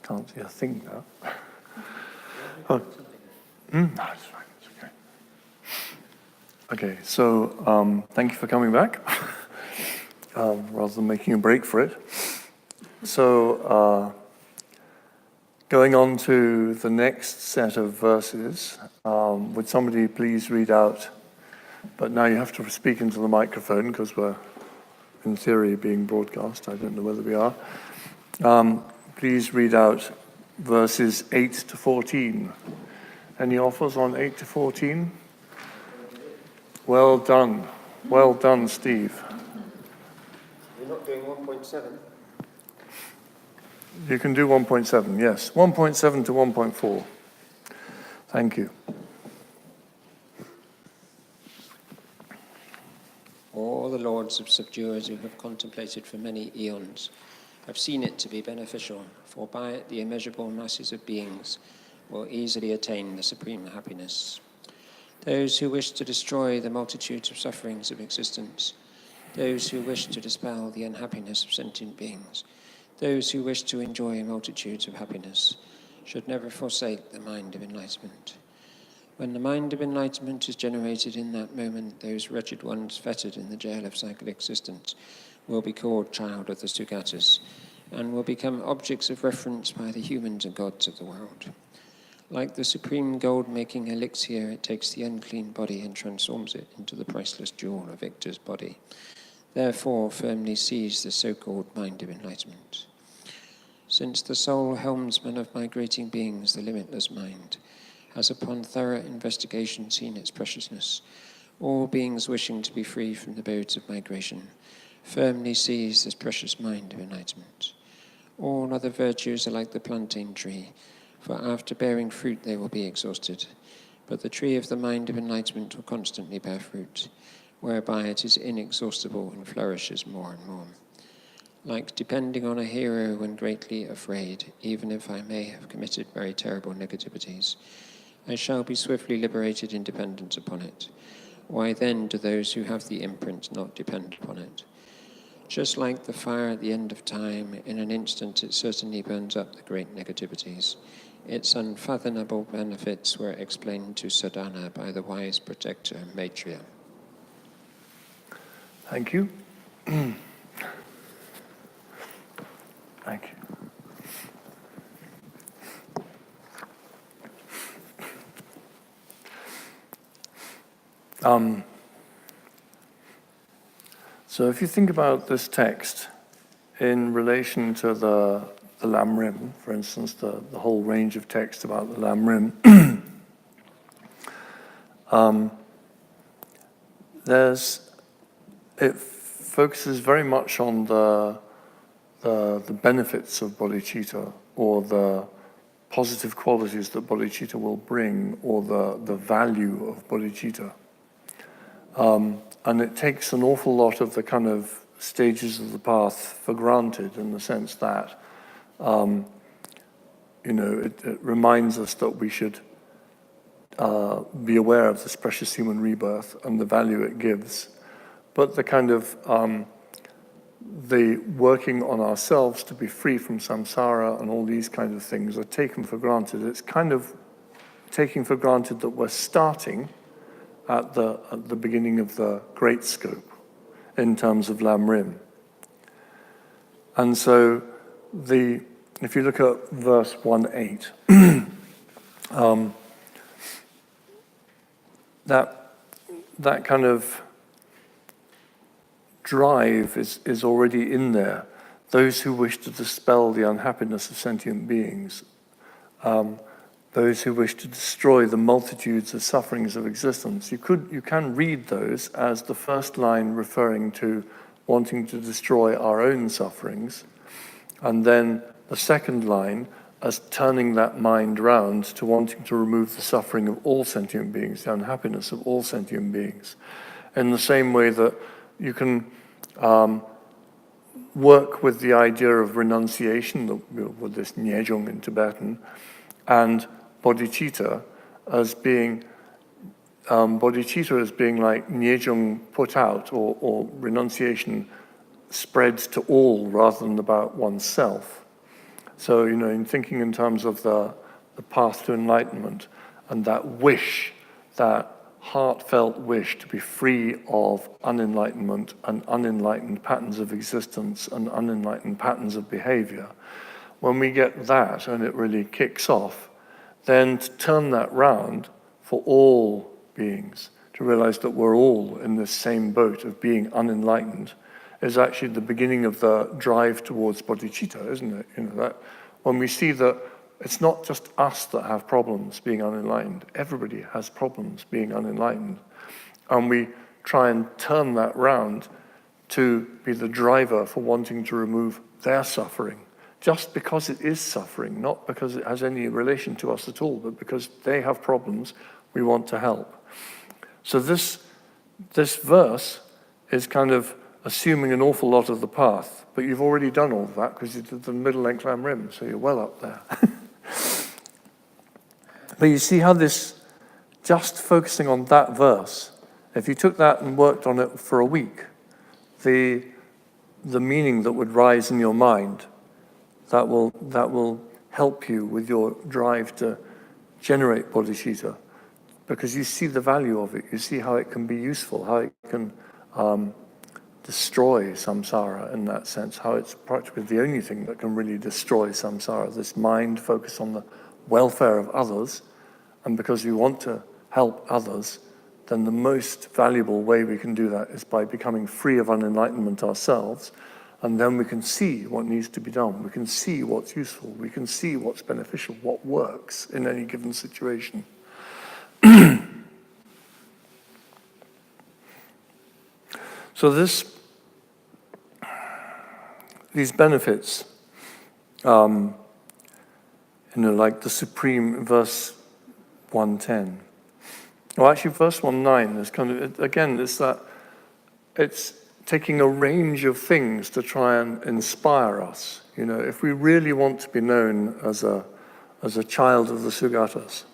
Can't see a thing now. Oh. No, it's fine. It's okay. Okay, so thank you for coming back, rather than making a break for it. So, going on to the next set of verses, would somebody please read out, but now you have to speak into the microphone because we're, in theory, being broadcast. I don't know whether we are. Please read out verses 8 to 14. Any offers on 8 to 14? Well done. Well done, Steve. You're not doing 1.7? You can do 1.7, yes. 1.7 to 1.4. Thank you. All the lords of subduers who have contemplated for many eons have seen it to be beneficial, for by it the immeasurable masses of beings will easily attain the supreme happiness. Those who wish to destroy the multitudes of sufferings of existence, those who wish to dispel the unhappiness of sentient beings, those who wish to enjoy multitudes of happiness, should never forsake the mind of enlightenment. When the mind of enlightenment is generated in that moment, those wretched ones fettered in the jail of cyclic existence will be called child of the Sugatas, and will become objects of reference by the humans and gods of the world. Like the supreme gold-making elixir, it takes the unclean body and transforms it into the priceless jewel of Victor's body. Therefore, firmly seize the so-called mind of enlightenment. Since the sole helmsman of migrating beings, the limitless mind, has upon thorough investigation seen its preciousness, all beings wishing to be free from the bodes of migration firmly seize this precious mind of enlightenment. All other virtues are like the plantain tree, for after bearing fruit they will be exhausted. But the tree of the mind of enlightenment will constantly bear fruit, whereby it is inexhaustible and flourishes more and more. Like depending on a hero when greatly afraid, even if I may have committed very terrible negativities, I shall be swiftly liberated in dependence upon it. Why then do those who have the imprint not depend upon it? Just like the fire at the end of time, in an instant it certainly burns up the great negativities. Its unfathomable benefits were explained to Sadhana by the wise protector Maitreya. Thank you. Thank you. So if you think about this text in relation to the Lam Rim, for instance, the whole range of text about the Lam Rim, it focuses very much on the benefits of bodhicitta, or the positive qualities that bodhicitta will bring, or the value of bodhicitta. And it takes an awful lot of the kind of stages of the path for granted, in the sense that, it reminds us that we should be aware of this precious human rebirth and the value it gives. But the kind of the working on ourselves to be free from samsara and all these kinds of things are taken for granted. It's kind of taking for granted that we're starting at the beginning of the great scope in terms of Lam Rim. And so if you look at verse 1.8, that kind of drive is already in there. Those who wish to dispel the unhappiness of sentient beings, those who wish to destroy the multitudes of sufferings of existence. You can read those as the first line referring to wanting to destroy our own sufferings, and then the second line as turning that mind round to wanting to remove the suffering of all sentient beings, the unhappiness of all sentient beings. In the same way that you can work with the idea of renunciation, with this nyejung in Tibetan, and bodhicitta as being like nyejung put out, or renunciation spreads to all rather than about oneself. So, in thinking in terms of the path to enlightenment and that wish, that heartfelt wish to be free of unenlightenment and unenlightened patterns of existence and unenlightened patterns of behavior, when we get that and it really kicks off, then to turn that round for all beings, to realize that we're all in this same boat of being unenlightened, is actually the beginning of the drive towards bodhicitta, isn't it? That when we see that it's not just us that have problems being unenlightened, everybody has problems being unenlightened. And we try and turn that round to be the driver for wanting to remove their suffering, just because it is suffering, not because it has any relation to us at all, but because they have problems we want to help. So this verse is kind of assuming an awful lot of the path, but you've already done all of that because you did the middle length lam rim, so you're well up there. But you see how this, just focusing on that verse, if you took that and worked on it for a week, the meaning that would rise in your mind, that will help you with your drive to generate bodhicitta, because you see the value of it, you see how it can be useful, how it can destroy samsara in that sense, how it's practically the only thing that can really destroy samsara, this mind focus on the welfare of others, and because we want to help others, then the most valuable way we can do that is by becoming free of unenlightenment ourselves, and then we can see what needs to be done, we can see what's useful, we can see what's beneficial, what works in any given situation. So these benefits, like the supreme verse 110. Well, actually, verse 19 is kind of, again, it's taking a range of things to try and inspire us. If we really want to be known as a child of the Sugatas,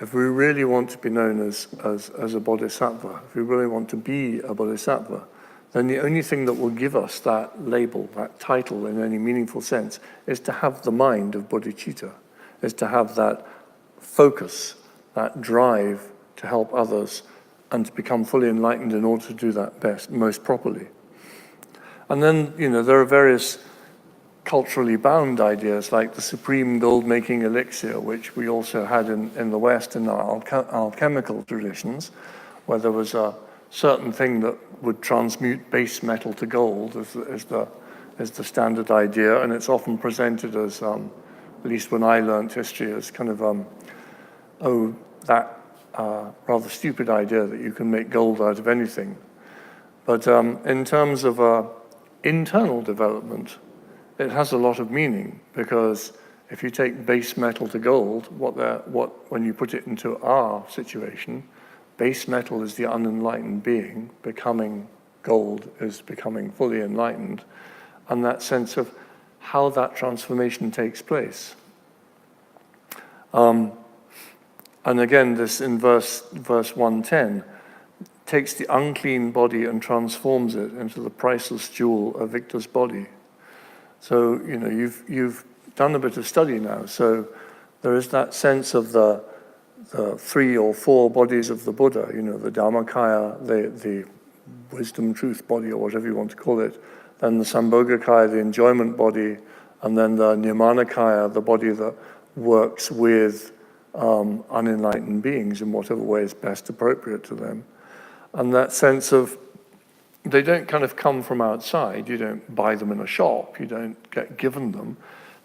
if we really want to be known as a bodhisattva, if we really want to be a bodhisattva, then the only thing that will give us that label, that title in any meaningful sense, is to have the mind of bodhicitta, is to have that focus, that drive to help others and to become fully enlightened in order to do that most properly. And then, there are various culturally bound ideas like the supreme gold-making elixir, which we also had in the West in our alchemical traditions, where there was a certain thing that would transmute base metal to gold as the standard idea, and it's often presented as, at least when I learned history, as kind of, that rather stupid idea that you can make gold out of anything. But in terms of internal development, it has a lot of meaning, because if you take base metal to gold, when you put it into our situation, base metal is the unenlightened being, becoming gold is becoming fully enlightened, and that sense of how that transformation takes place. And again, this in verse 110 takes the unclean body and transforms it into the priceless jewel of Victor's body. So, you've done a bit of study now, so there is that sense of the 3 or 4 bodies of the Buddha, the Dharmakaya, the wisdom truth body, or whatever you want to call it, then the Sambhogakaya, the enjoyment body, and then the Nirmanakaya, the body that works with unenlightened beings in whatever way is best appropriate to them. And that sense of, they don't kind of come from outside, you don't buy them in a shop, you don't get given them.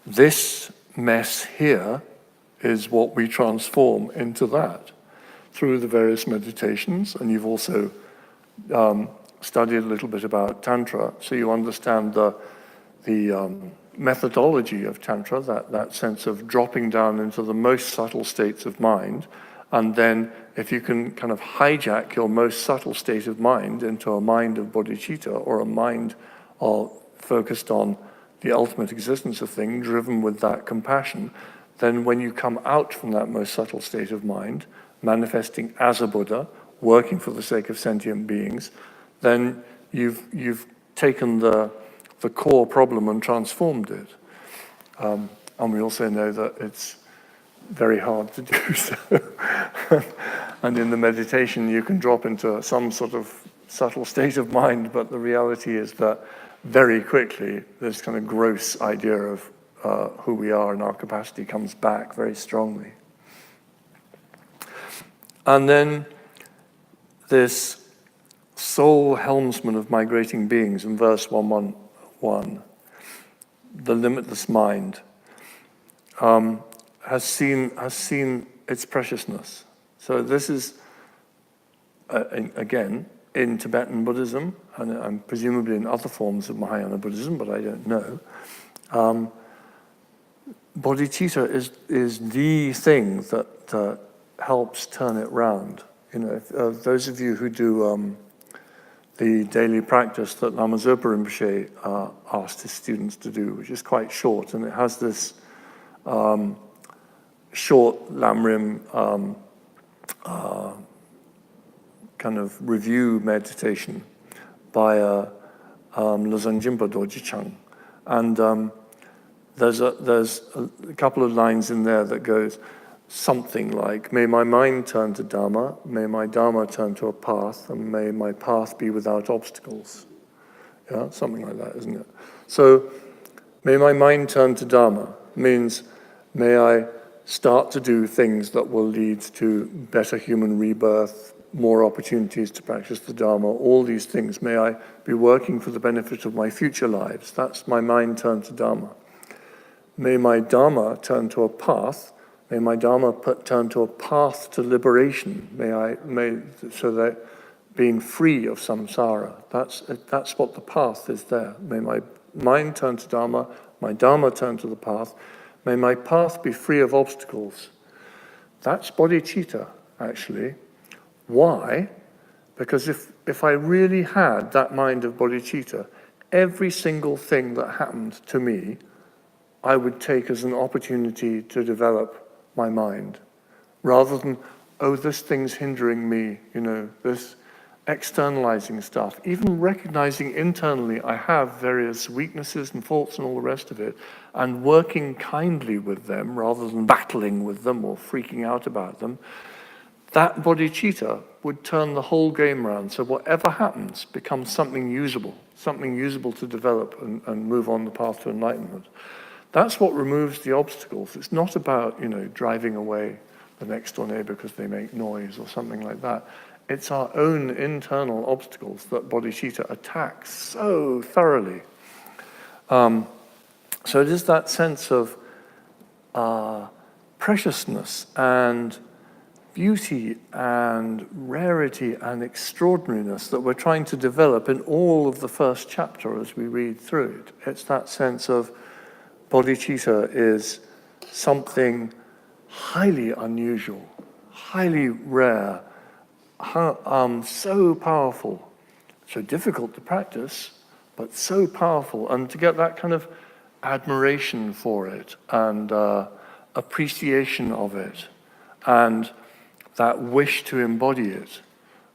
This mess here is what we transform into that through the various meditations, and you've also studied a little bit about Tantra, so you understand the methodology of Tantra, that sense of dropping down into the most subtle states of mind, and then if you can kind of hijack your most subtle state of mind into a mind of bodhicitta, or a mind focused on the ultimate existence of things, driven with that compassion, then when you come out from that most subtle state of mind, manifesting as a Buddha, working for the sake of sentient beings, then you've taken the core problem and transformed it. And we also know that it's very hard to do so. And in the meditation, you can drop into some sort of subtle state of mind, but the reality is that very quickly, this kind of gross idea of who we are and our capacity comes back very strongly. And then this sole helmsman of migrating beings in verse 111, the limitless mind, has seen its preciousness. So this is, again, in Tibetan Buddhism, and presumably in other forms of Mahayana Buddhism, but I don't know. Bodhicitta is the thing that helps turn it round. You know, if, those of you who do the daily practice that Lama Zopa Rinpoche asked his students to do, which is quite short, and it has this short Lamrim kind of review meditation by Lozang Jimpa Dorji Chang. And there's a couple of lines in there that goes something like, may my mind turn to Dharma, may my Dharma turn to a path, and may my path be without obstacles. Yeah, something like that, isn't it? So, may my mind turn to Dharma means may I start to do things that will lead to better human rebirth, more opportunities to practice the Dharma, all these things. May I be working for the benefit of my future lives. That's my mind turn to Dharma. May my Dharma turn to a path. May my Dharma turn to a path to liberation. So that being free of samsara. That's what the path is there. May my mind turn to Dharma, my Dharma turn to the path. May my path be free of obstacles. That's bodhicitta, actually. Why? Because if I really had that mind of bodhicitta, every single thing that happened to me, I would take as an opportunity to develop my mind, rather than, oh, this thing's hindering me, you know, this externalizing stuff. Even recognizing internally I have various weaknesses and faults and all the rest of it, and working kindly with them rather than battling with them or freaking out about them, that bodhicitta would turn the whole game round. So whatever happens becomes something usable to develop and move on the path to enlightenment. That's what removes the obstacles. It's not about, you know, driving away the next door neighbor because they make noise or something like that. It's our own internal obstacles that bodhicitta attacks so thoroughly. So it is that sense of preciousness and beauty and rarity and extraordinariness that we're trying to develop in all of the first chapter as we read through it. It's that sense of bodhicitta is something highly unusual, highly rare, so powerful, so difficult to practice, but so powerful. And to get that kind of admiration for it and appreciation of it and that wish to embody it.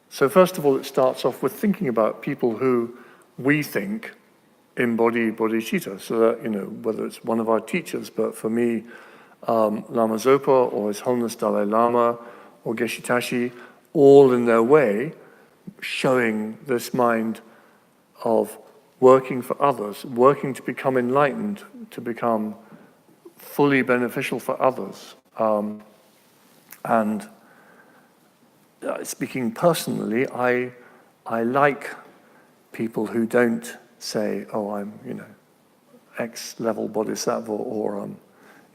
So first of all, it starts off with thinking about people who we think embody bodhicitta. So that, you know, whether it's one of our teachers, but for me, Lama Zopa or His Holiness Dalai Lama or Geshe Tashi, all in their way, showing this mind of working for others, working to become enlightened, to become fully beneficial for others. And speaking personally, I like people who don't say, oh, I'm, you know, X-level Bodhisattva, or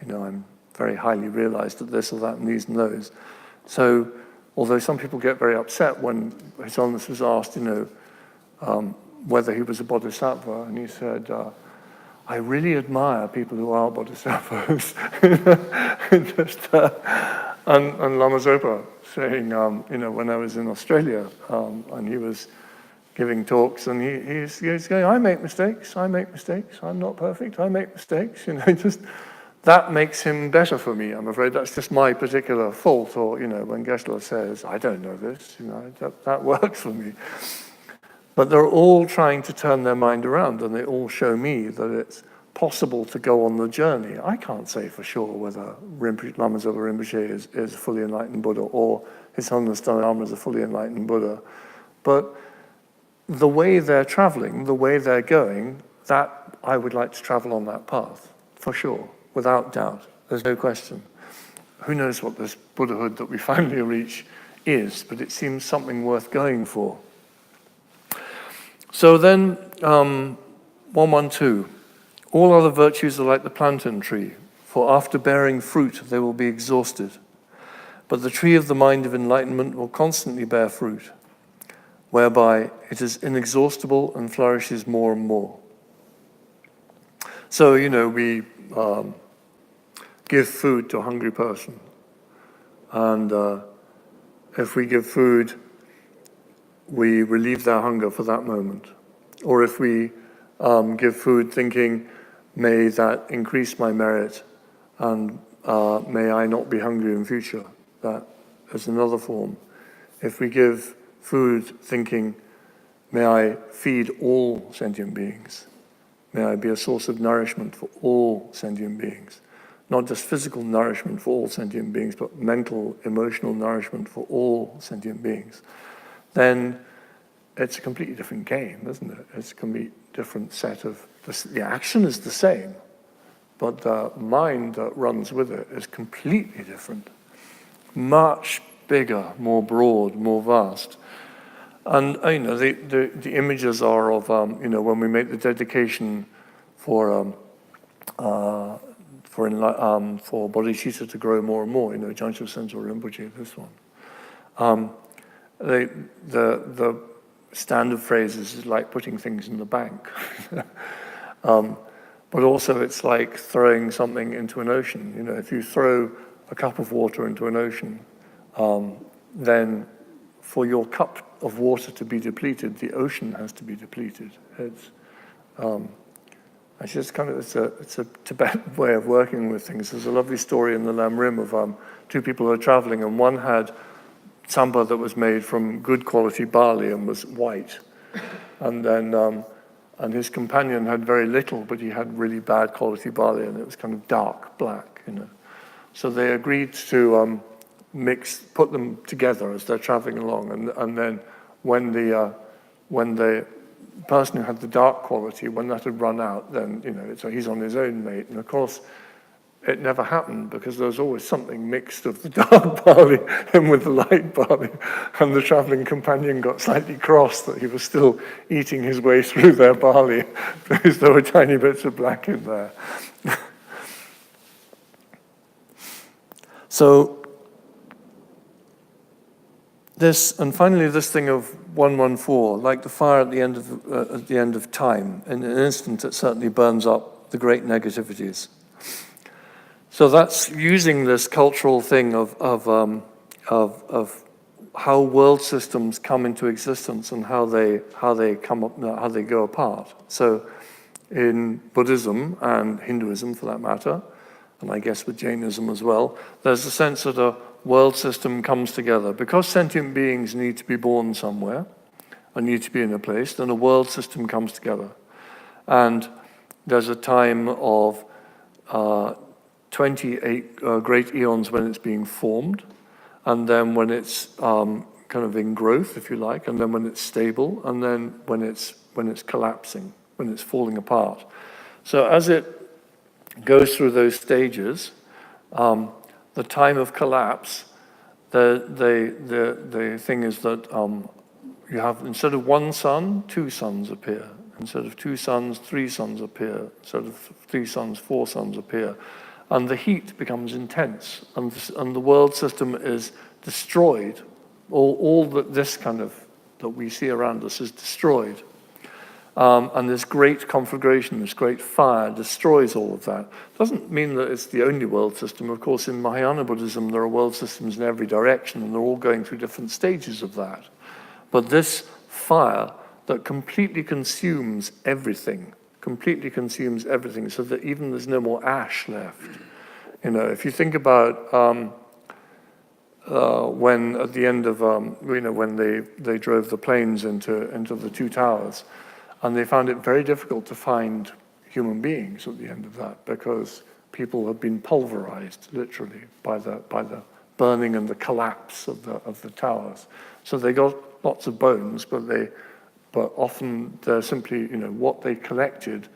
you know, I'm very highly realized at this or that and these and those. So, although some people get very upset when His Holiness was asked, you know, whether he was a Bodhisattva, and he said, I really admire people who are Bodhisattvas. And Lama Zopa saying, you know, when I was in Australia, and he was giving talks, and he's going, I make mistakes, I'm not perfect, I make mistakes, you know, just that makes him better for me, I'm afraid. That's just my particular fault. Or, you know, when Geshe says, I don't know this, you know, that works for me. But they're all trying to turn their mind around, and they all show me that it's possible to go on the journey. I can't say for sure whether Lama Zopa Rinpoche is a fully enlightened Buddha or His Holiness Dalai Lama is a fully enlightened Buddha. But the way they're traveling, the way they're going, that I would like to travel on that path, for sure, without doubt. There's no question. Who knows what this Buddhahood that we finally reach is, but it seems something worth going for. So then, 112. All other virtues are like the plantain tree, for after bearing fruit they will be exhausted. But the tree of the mind of enlightenment will constantly bear fruit, whereby it is inexhaustible and flourishes more and more. So, we give food to a hungry person. And if we give food, we relieve their hunger for that moment. Or if we give food thinking, may that increase my merit and may I not be hungry in future. That is another form. If we give food thinking, may I feed all sentient beings. May I be a source of nourishment for all sentient beings. Not just physical nourishment for all sentient beings, but mental, emotional nourishment for all sentient beings. Then it's a completely different game, isn't it? It's a completely different set of... The action is the same, but the mind that runs with it is completely different. Much bigger, more broad, more vast. And, the images are of, when we make the dedication for Bodhicitta to grow more and more, Jamyang London Rinpoche, this one. The standard phrase is like putting things in the bank. But also it's like throwing something into an ocean. If you throw a cup of water into an ocean, then for your cup of water to be depleted, the ocean has to be depleted. It's just it's a Tibetan way of working with things. There's a lovely story in the Lam Rim of two people who are traveling, and one had tsamba that was made from good quality barley and was white. And then and his companion had very little, but he had really bad quality barley, and it was kind of dark black, So they agreed to put them together as they're traveling along, and then when the person who had the dark quality, when that had run out, then so he's on his own mate, and of course it never happened because there was always something mixed of the dark barley in with the light barley, and the traveling companion got slightly cross that he was still eating his way through their barley because there were tiny bits of black in there. So finally this thing of 114, like the fire at the end of time, in an instant it certainly burns up the great negativities. So that's using this cultural thing of how world systems come into existence and how they come up, how they go apart. So in Buddhism and Hinduism, for that matter, and I guess with Jainism as well, there's a sense that a world system comes together. Because sentient beings need to be born somewhere and need to be in a place, then a world system comes together. And there's a time of 28 great eons when it's being formed, and then when it's kind of in growth, if you like, and then when it's stable, and then when it's collapsing, when it's falling apart. So as it goes through those stages, the time of collapse, the thing is that you have, instead of one sun, two suns appear. Instead of two suns, three suns appear. Instead of three suns, four suns appear. And the heat becomes intense, and the world system is destroyed. All this kind of that we see around us is destroyed. And this great conflagration, this great fire destroys all of that. Doesn't mean that it's the only world system. Of course, in Mahayana Buddhism, there are world systems in every direction, and they're all going through different stages of that. But this fire that completely consumes everything, so that even there's no more ash left. If you think about when at the end of, when they drove the planes into the two towers, and they found it very difficult to find human beings at the end of that because people had been pulverized, literally, by the burning and the collapse of the towers. So they got lots of bones, but often they're simply, what they collected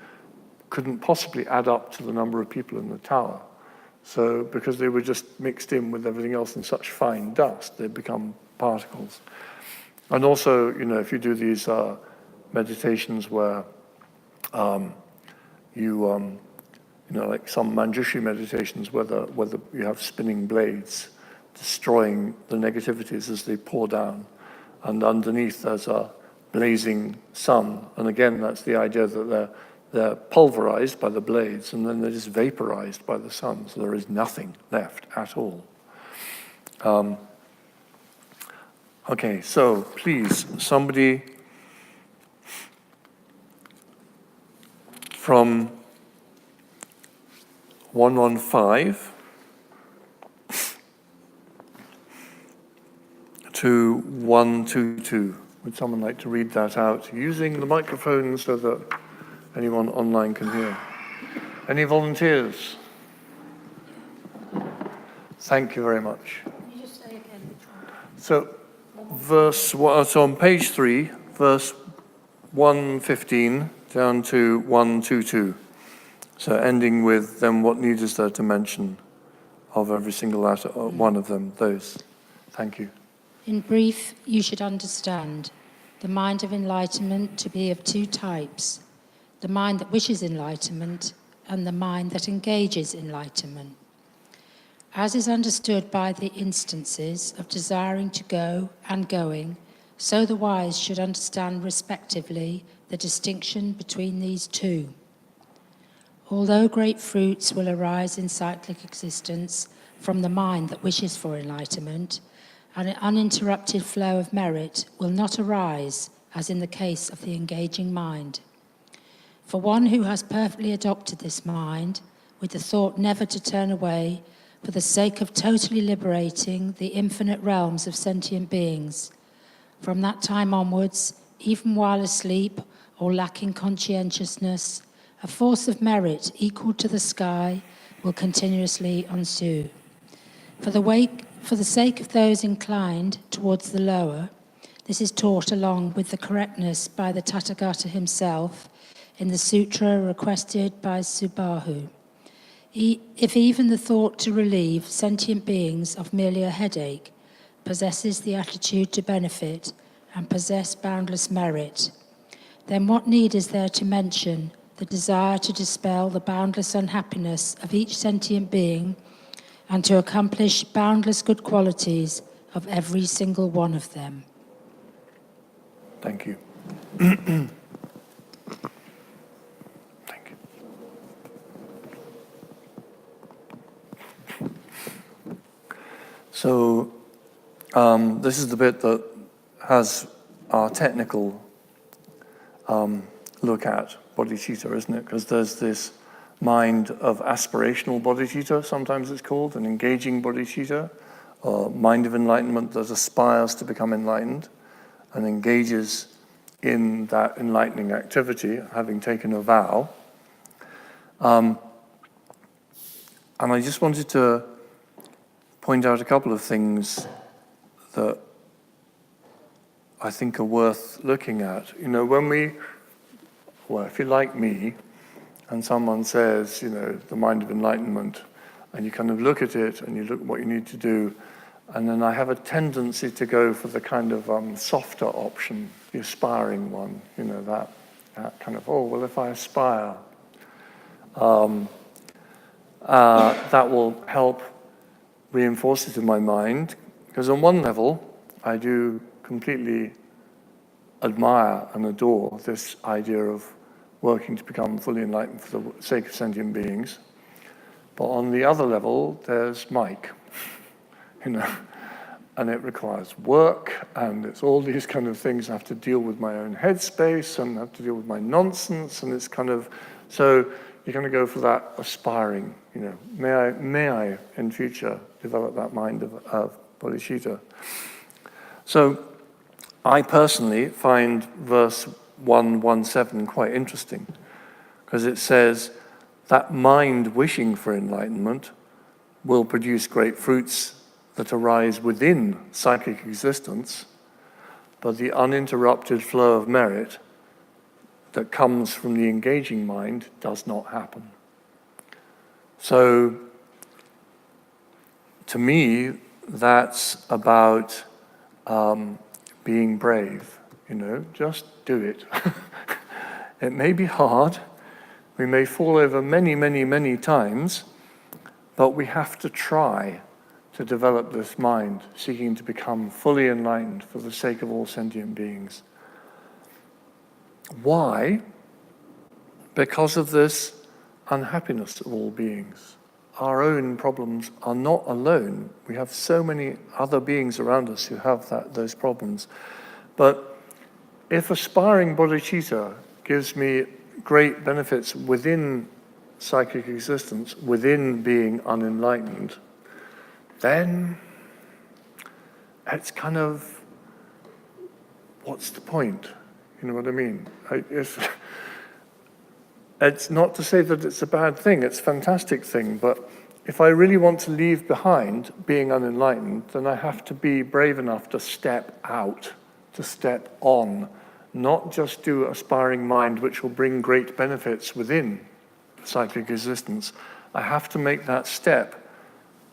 couldn't possibly add up to the number of people in the tower. So because they were just mixed in with everything else in such fine dust, they become particles. And also, if you do these meditations where like some Manjushri meditations where you have spinning blades destroying the negativities as they pour down, and underneath there's a blazing sun, and again that's the idea that they're pulverized by the blades and then they're just vaporized by the sun, so there is nothing left at all. Okay, so please, somebody from 115 to 122. Would someone like to read that out using the microphone so that anyone online can hear? Any volunteers? Thank you very much. Can you just say again? So, so on page 3, verse 115 down to 122. So ending with, then what need is there to mention of every single one of them, those. Thank you. In brief, you should understand the mind of enlightenment to be of two types: the mind that wishes enlightenment and the mind that engages enlightenment. As is understood by the instances of desiring to go and going, so the wise should understand respectively the distinction between these two. Although great fruits will arise in cyclic existence from the mind that wishes for enlightenment, an uninterrupted flow of merit will not arise, as in the case of the engaging mind. For one who has perfectly adopted this mind, with the thought never to turn away, for the sake of totally liberating the infinite realms of sentient beings, from that time onwards, even while asleep or lacking conscientiousness, a force of merit equal to the sky will continuously ensue. For the sake of those inclined towards the lower, this is taught along with the correctness by the Tathagata himself in the sutra requested by Subahu. If even the thought to relieve sentient beings of merely a headache possesses the attitude to benefit and possess boundless merit, then what need is there to mention the desire to dispel the boundless unhappiness of each sentient being and to accomplish boundless good qualities of every single one of them? Thank you. Thank you. So this is the bit that has our technical look at bodhicitta, isn't it? Because there's this mind of aspirational bodhicitta, sometimes it's called, an engaging bodhicitta, or mind of enlightenment that aspires to become enlightened and engages in that enlightening activity, having taken a vow. And I just wanted to point out a couple of things that I think are worth looking at. If you're like me, and someone says, the mind of enlightenment, and you kind of look at it, and you look at what you need to do, and then I have a tendency to go for the kind of softer option, the aspiring one, that kind of, if I aspire, that will help reinforce it in my mind, because on one level, I do completely admire and adore this idea of working to become fully enlightened for the sake of sentient beings. But on the other level, there's Mike, and it requires work, and it's all these kind of things. I have to deal with my own headspace, and I have to deal with my nonsense, and it's kind of, so you're going to go for that aspiring, may I in future develop that mind of bodhicitta. So I personally find verse 117 quite interesting, because it says that mind wishing for enlightenment will produce great fruits that arise within psychic existence, but the uninterrupted flow of merit that comes from the engaging mind does not happen. So, to me, that's about being brave, just do it. It may be hard, we may fall over many, many, many times, but we have to try to develop this mind, seeking to become fully enlightened for the sake of all sentient beings. Why? Because of this unhappiness of all beings. Our own problems are not alone. We have so many other beings around us who have those problems. But if aspiring bodhicitta gives me great benefits within psychic existence, within being unenlightened, then it's kind of, what's the point? You know what I mean? It's not to say that it's a bad thing, it's a fantastic thing, but if I really want to leave behind being unenlightened, then I have to be brave enough to step out, to step on, not just do aspiring mind, which will bring great benefits within psychic existence. I have to make that step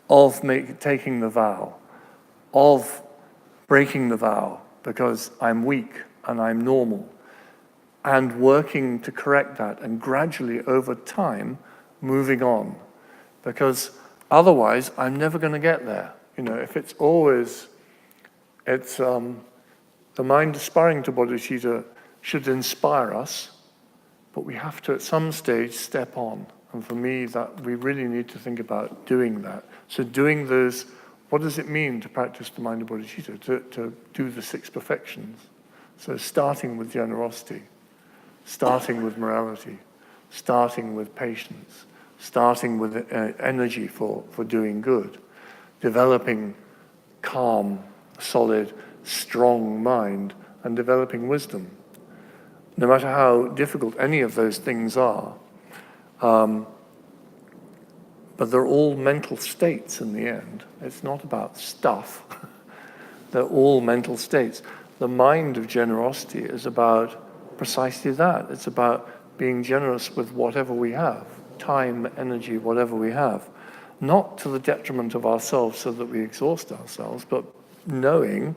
of taking the vow, of breaking the vow, because I'm weak and I'm normal, and working to correct that, and gradually over time moving on, because otherwise I'm never going to get there. If it's always, the mind aspiring to bodhicitta should inspire us, but we have to at some stage step on. And for me, that we really need to think about doing that. So doing those, what does it mean to practice the mind of bodhicitta? To do the 6 perfections. So starting with generosity, starting with morality, starting with patience, starting with energy for doing good, developing calm, solid, strong mind, and developing wisdom. No matter how difficult any of those things are, but they're all mental states in the end. It's not about stuff. They're all mental states. The mind of generosity is about precisely that. It's about being generous with whatever we have, time, energy, whatever we have. Not to the detriment of ourselves so that we exhaust ourselves, but knowing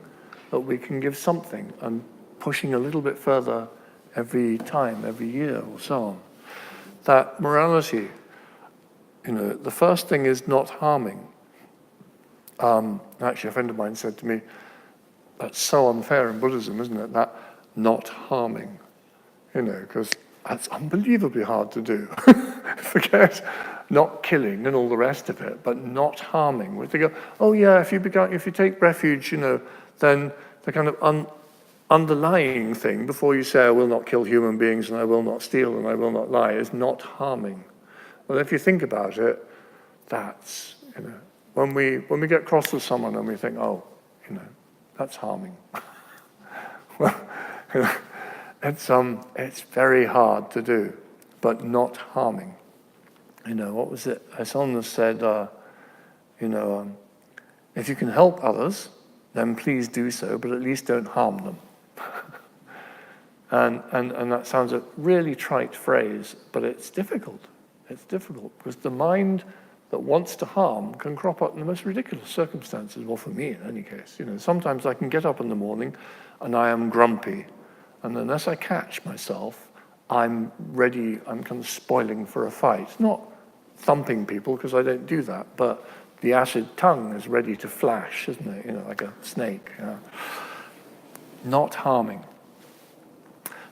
that we can give something and pushing a little bit further every time, every year or so on. That morality, the first thing is not harming. Actually, a friend of mine said to me, that's so unfair in Buddhism, isn't it? That not harming, because that's unbelievably hard to do. Forget not killing and all the rest of it, but not harming. Where they go, oh yeah, if you take refuge, then the kind of underlying thing before you say, I will not kill human beings and I will not steal and I will not lie, is not harming. Well, if you think about it, that's, when we get cross with someone and we think, oh, that's harming. Well, it's very hard to do, but not harming. What was it? Someone said, if you can help others, then please do so, but at least don't harm them. and that sounds a really trite phrase, but it's difficult. It's difficult because the mind that wants to harm can crop up in the most ridiculous circumstances. Well, for me, in any case, sometimes I can get up in the morning and I am grumpy, and unless I catch myself, I'm ready. I'm kind of spoiling for a fight. Not thumping people because I don't do that, but the acid tongue is ready to flash, isn't it? Like a snake. Not harming.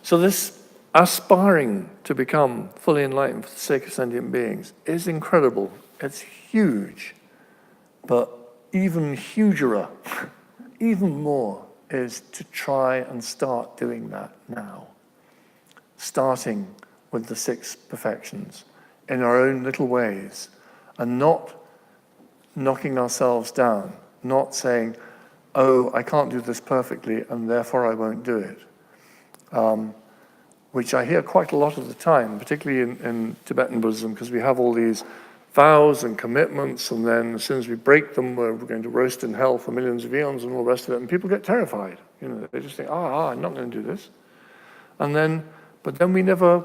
So this aspiring to become fully enlightened for the sake of sentient beings is incredible. It's huge. But even huger, even more, is to try and start doing that now. Starting with the 6 perfections in our own little ways and not knocking ourselves down not saying, oh, I can't do this perfectly and therefore I won't do it. Which I hear quite a lot of the time, particularly in Tibetan Buddhism, because we have all these vows and commitments, and then as soon as we break them, we're going to roast in hell for millions of eons and all the rest of it, and people get terrified. They just think, I'm not going to do this. But then we never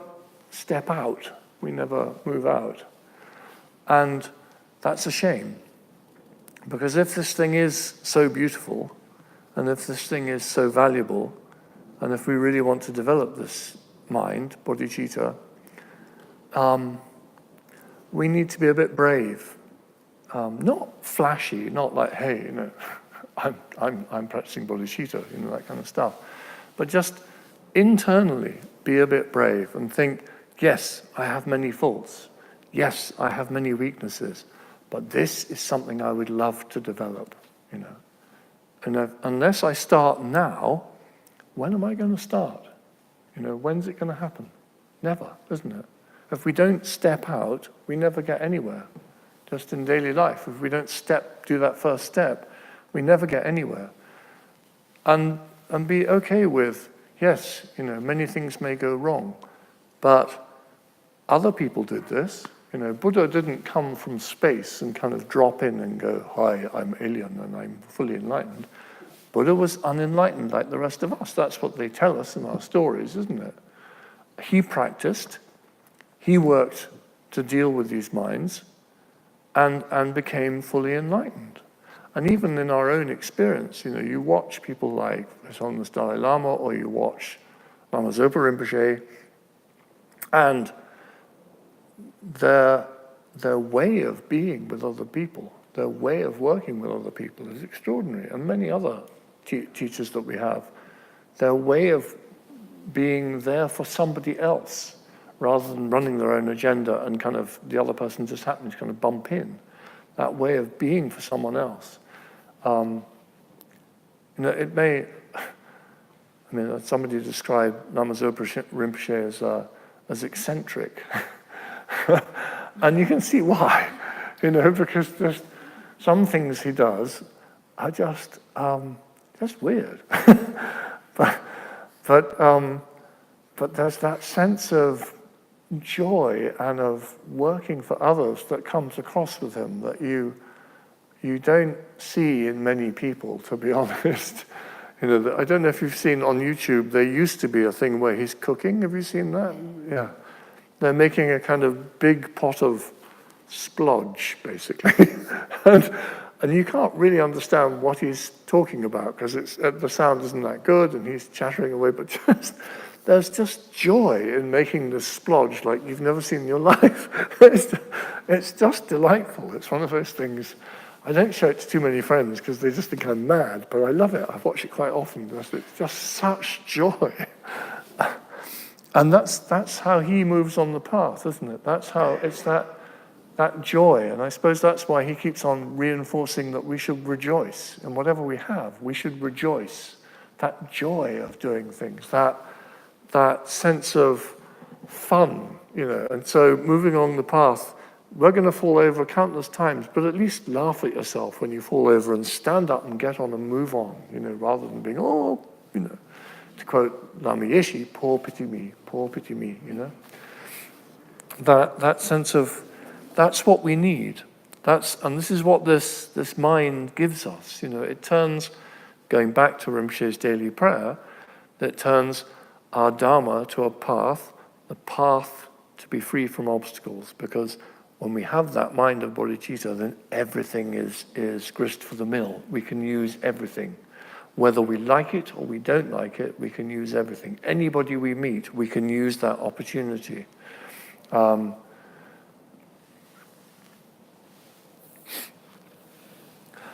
step out. We never move out. And that's a shame. Because if this thing is so beautiful, and if this thing is so valuable, and if we really want to develop this mind, bodhicitta, we need to be a bit brave. Not flashy, not like, hey, I'm practicing bodhicitta, that kind of stuff. But just internally be a bit brave and think, yes, I have many faults. Yes, I have many weaknesses. But this is something I would love to develop, And unless I start now, when am I going to start? When's it going to happen? Never, isn't it? If we don't step out, we never get anywhere. Just in daily life, if we don't do that first step, we never get anywhere. And be okay with, yes, many things may go wrong, but other people did this. Buddha didn't come from space and kind of drop in and go, hi, I'm alien and I'm fully enlightened. Buddha was unenlightened like the rest of us. That's what they tell us in our stories, isn't it? He practiced, he worked to deal with these minds, and became fully enlightened. And even in our own experience, you watch people like His Holiness Dalai Lama, or you watch Lama Zopa Rinpoche, and their way of being with other people, their way of working with other people is extraordinary. And many other teachers that we have, their way of being there for somebody else, rather than running their own agenda and kind of the other person just happening to kind of bump in. That way of being for someone else. It may, somebody described Lama Zopa Rinpoche as eccentric. And you can see why, because there's some things he does are just weird. But there's that sense of joy and of working for others that comes across with him that you don't see in many people, to be honest. I don't know if you've seen on YouTube, there used to be a thing where he's cooking. Have you seen that? Yeah. They're making a kind of big pot of splodge, basically. and you can't really understand what he's talking about because the sound isn't that good and he's chattering away, but there's just joy in making this splodge like you've never seen in your life. It's just delightful. It's one of those things. I don't show it to too many friends because they just think I'm mad, but I love it. I watch it quite often. It's just such joy. And that's how he moves on the path, isn't it? That's how it's that joy. And I suppose that's why he keeps on reinforcing that we should rejoice. In whatever we have, we should rejoice. That joy of doing things, that sense of fun, And so moving along the path, we're going to fall over countless times, but at least laugh at yourself when you fall over and stand up and get on and move on, rather than being, to quote Lama Yeshe, poor pity me, That sense of, that's what we need. And this is what this mind gives us. It turns, going back to Rinpoche's daily prayer, that turns our Dharma to a path, the path to be free from obstacles. Because when we have that mind of bodhicitta, then everything is grist for the mill. We can use everything. Whether we like it or we don't like it, we can use everything. Anybody we meet, we can use that opportunity.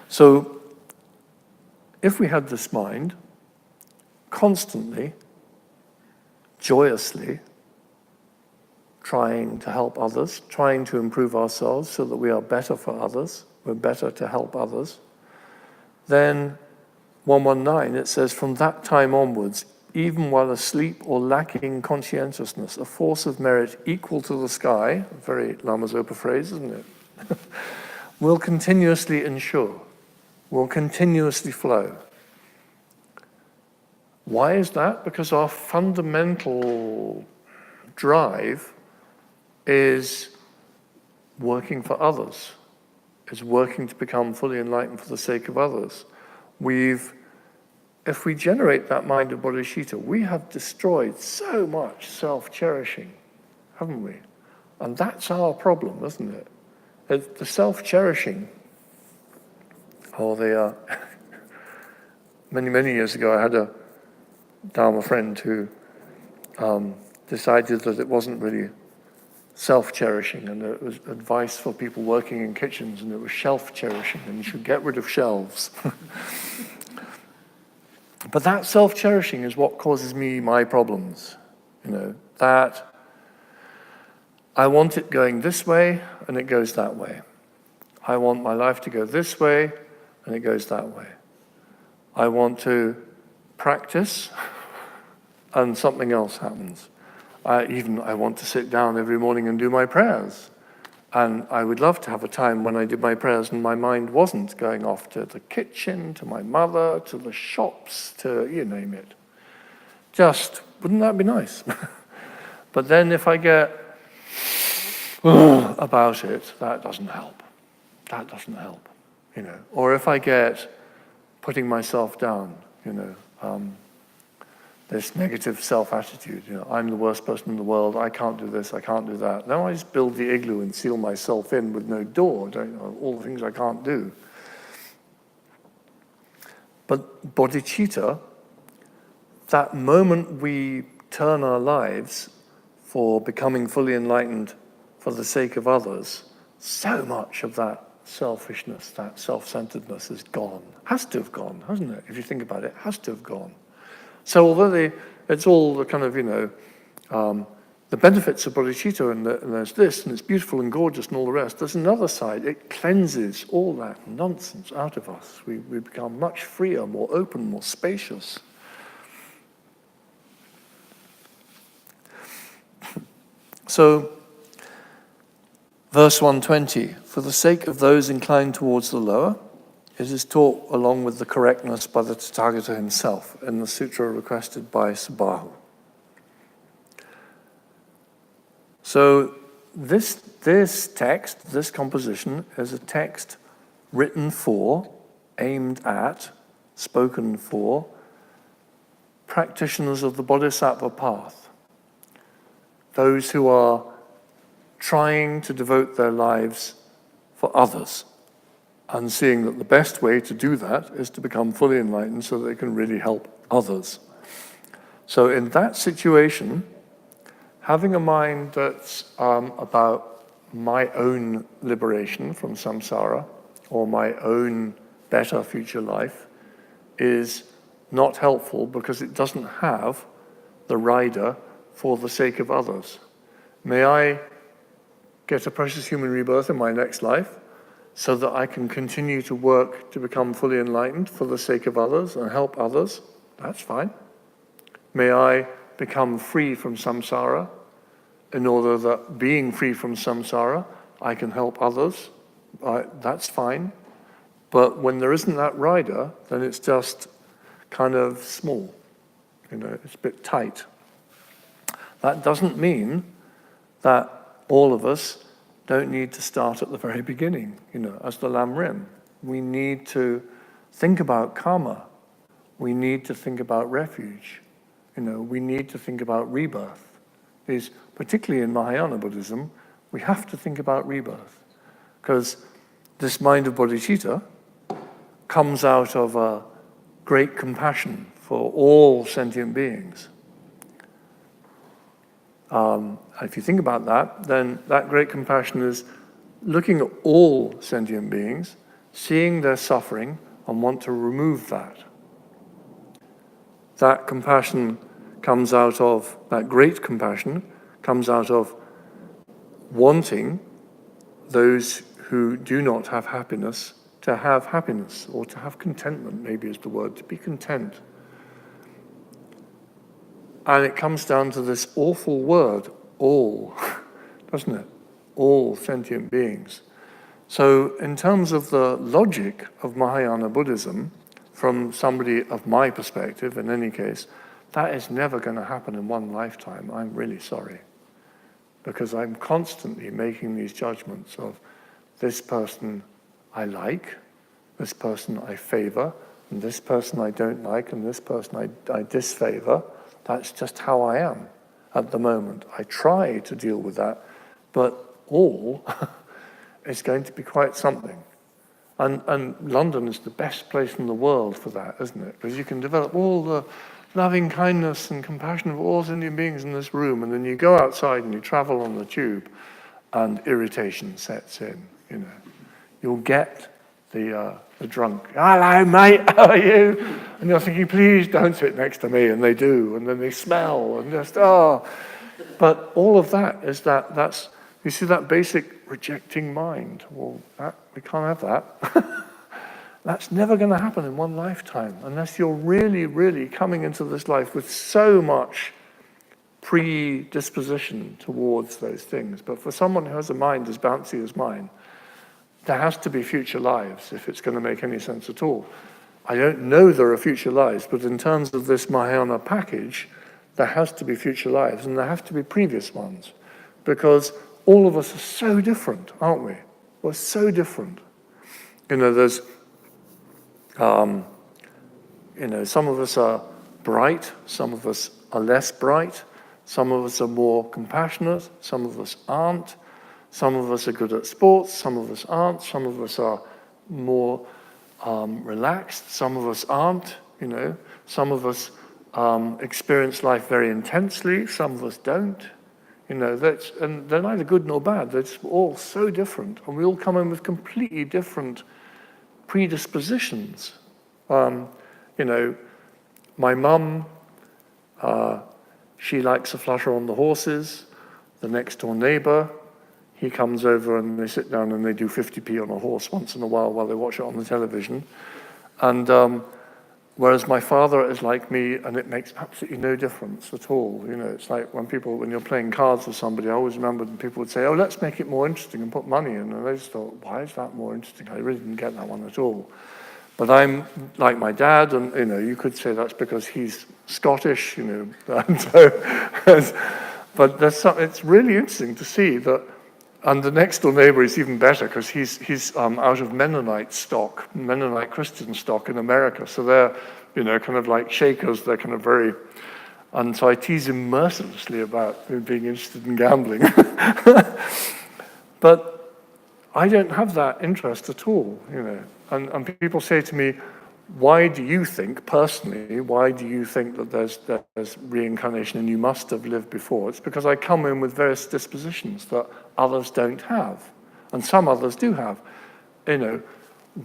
So, if we had this mind, constantly, joyously, trying to help others, trying to improve ourselves so that we are better for others, we're better to help others, then 119, it says, from that time onwards, even while asleep or lacking conscientiousness, a force of merit equal to the sky, a very Lama Zopa phrase, isn't it? will continuously ensure will continuously flow. Why is that? Because our fundamental drive is working for others, is working to become fully enlightened for the sake of others. If we generate that mind of bodhicitta, we have destroyed so much self-cherishing, haven't we? And that's our problem, isn't it? The self-cherishing, many, many years ago, I had a Dharma friend who decided that it wasn't really self-cherishing, and it was advice for people working in kitchens, and it was shelf-cherishing, and you should get rid of shelves. But that self-cherishing is what causes me my problems. That I want it going this way, and it goes that way. I want my life to go this way, and it goes that way. I want to practice, and something else happens. I want to sit down every morning and do my prayers. And I would love to have a time when I did my prayers and my mind wasn't going off to the kitchen, to my mother, to the shops, to you name it. Just, wouldn't that be nice? But then if I get about it, that doesn't help. That doesn't help, Or if I get putting myself down, this negative self-attitude, I'm the worst person in the world, I can't do this, I can't do that. Then I just build the igloo and seal myself in with no door, all the things I can't do. But bodhicitta, that moment we turn our lives for becoming fully enlightened for the sake of others, so much of that selfishness, that self-centeredness is gone. Has to have gone, hasn't it? If you think about it, has to have gone. So although it's all the kind of, the benefits of bodhicitta, and there's this, and it's beautiful and gorgeous and all the rest, there's another side. It cleanses all that nonsense out of us. We become much freer, more open, more spacious. So, verse 120, for the sake of those inclined towards the lower, it is taught along with the correctness by the Tathagata himself in the sutra requested by Sabahu. So this text, this composition, is a text written for, aimed at, spoken for practitioners of the Bodhisattva path, those who are trying to devote their lives for others, and seeing that the best way to do that is to become fully enlightened so that they can really help others. So in that situation, having a mind that's about my own liberation from samsara or my own better future life is not helpful because it doesn't have the rider for the sake of others. May I get a precious human rebirth in my next life so that I can continue to work to become fully enlightened for the sake of others and help others? That's fine. May I become free from samsara in order that being free from samsara, I can help others? That's fine. But when there isn't that rider, then it's just kind of small. It's a bit tight. That doesn't mean that all of us don't need to start at the very beginning, as the Lam Rim. We need to think about karma. We need to think about refuge. We need to think about rebirth. Particularly in Mahayana Buddhism, we have to think about rebirth. Because this mind of bodhicitta comes out of a great compassion for all sentient beings. If you think about that, then that great compassion is looking at all sentient beings, seeing their suffering, and want to remove that. That compassion comes out of, that great compassion comes out of wanting those who do not have happiness to have happiness, or to have contentment, maybe is the word, to be content. And it comes down to this awful word, all, doesn't it? All sentient beings. So in terms of the logic of Mahayana Buddhism, from somebody of my perspective, in any case, that is never going to happen in one lifetime. I'm really sorry. Because I'm constantly making these judgments of this person I like, this person I favor, and this person I don't like, and this person I disfavor. That's just how I am at the moment. I try to deal with that, but all is going to be quite something. And London is the best place in the world for that, isn't it? Because you can develop all the loving kindness and compassion of all Indian beings in this room, and then you go outside and you travel on the tube, and irritation sets in, you know. You'll get the drunk, hello mate, how are you? And you're thinking, please don't sit next to me, and they do, and then they smell, and just, oh. But all of that is that's, you see that basic rejecting mind. Well, we can't have that. That's never going to happen in one lifetime unless you're really, really coming into this life with so much predisposition towards those things. But for someone who has a mind as bouncy as mine, there has to be future lives if it's going to make any sense at all. I don't know there are future lives, but in terms of this Mahayana package, there has to be future lives, and there have to be previous ones, because all of us are so different, aren't we? We're so different. You know, there's some of us are bright, some of us are less bright, some of us are more compassionate, some of us aren't, some of us are good at sports, some of us aren't, some of us are more relaxed, some of us aren't, you know, some of us experience life very intensely, some of us don't. You know, and they're neither good nor bad, they're all so different, and we all come in with completely different predispositions. You know, my mum, she likes a flutter on the horses. The next door neighbor, he comes over and they sit down and they do 50p on a horse once in a while they watch it on the television. And whereas my father is like me, and it makes absolutely no difference at all. You know, it's like when you're playing cards with somebody, I always remember when people would say, oh, let's make it more interesting and put money in. And I just thought, why is that more interesting? I really didn't get that one at all. But I'm like my dad, and, you know, you could say that's because he's Scottish, you know. And so, but it's really interesting to see that. And the next door neighbor is even better because he's out of Mennonite stock, Mennonite Christian stock in America. So they're, you know, kind of like Shakers. They're kind of very, and so I tease him mercilessly about being interested in gambling. But I don't have that interest at all, you know. And people say to me, why do you think, personally, why do you think that there's reincarnation and you must have lived before? It's because I come in with various dispositions that others don't have, and some others do have. You know,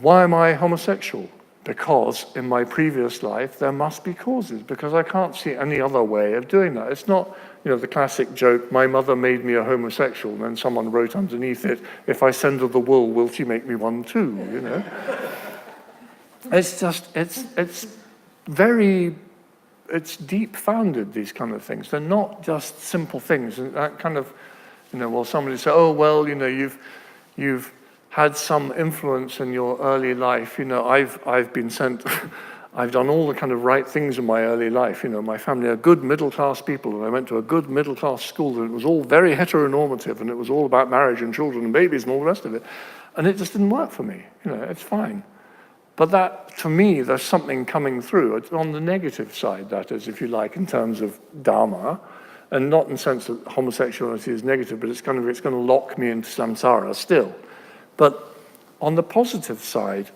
why am I homosexual? Because in my previous life there must be causes, because I can't see any other way of doing that. It's not, you know, the classic joke, my mother made me a homosexual, and then someone wrote underneath it, if I send her the wool, will she make me one too, you know? It's just, it's deep-founded, these kind of things. They're not just simple things. And that kind of, you know, well, somebody say, oh, well, you know, you've had some influence in your early life. You know, I've been sent, I've done all the kind of right things in my early life. You know, my family are good middle-class people, and I went to a good middle-class school, and it was all very heteronormative, and it was all about marriage and children and babies and all the rest of it. And it just didn't work for me. You know, it's fine. But that, to me, there's something coming through. It's on the negative side, that is, if you like, in terms of Dharma, and not in the sense that homosexuality is negative, but it's going to lock me into samsara still. But on the positive side,